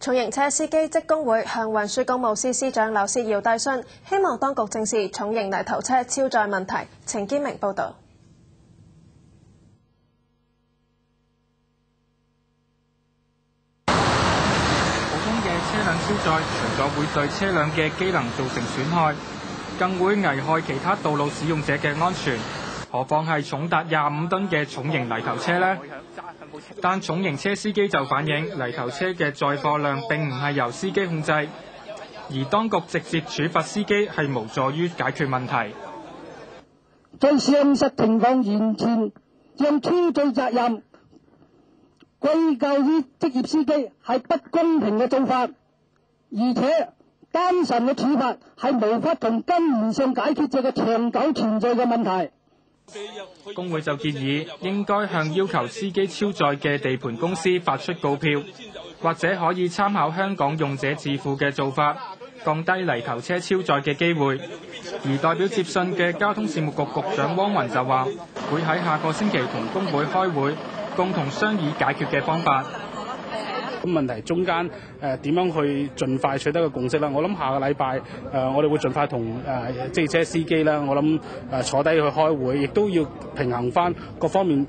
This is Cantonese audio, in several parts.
重型車司機職工會向運輸工務司司長劉思耀遞信，希望當局正視重型泥頭車超載問題。程堅明報導。普通嘅車輛超載，除咗會對車輛嘅機能造成損害，更會危害其他道路使用者嘅安全。何況係重達25噸嘅重型泥頭車呢？但重型車司機就反映，泥頭車嘅載貨量並唔係由司機控制，而當局直接處罰司機係無助於解決問題。將上述情況完全將超載責任歸咎於職業司機係不公平嘅做法，而且單純嘅處罰係無法從根源上解決這個長久存在嘅問題。工會就建議應該向要求司機超載嘅地盤公司發出告票，或者可以參考香港用者自付嘅做法，降低泥頭車超載嘅機會。而代表接信嘅交通事務局局長汪雲就話，會喺下個星期同工會開會，共同商議解決嘅方法。咁問題中間點樣去盡快取得個共識啦？我諗下個禮拜我哋會盡快同職業車司機啦，我諗坐低去開會，亦都要平衡翻各方面，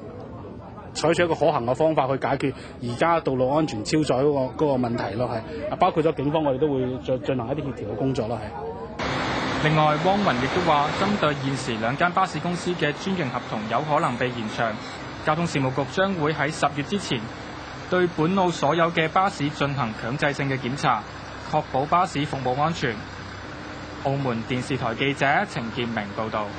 採取一個可行嘅方法去解決而家道路安全超載嗰個問題咯，係包括咗警方，我哋都會進行一啲協調嘅工作咯，係。另外，汪雲亦都話，針對現時2間巴士公司嘅專營合同有可能被延長，交通事務局將會喺10月之前對本澳所有嘅巴士進行強制性嘅檢查，確保巴士服務安全。澳門電視台記者程建明報導。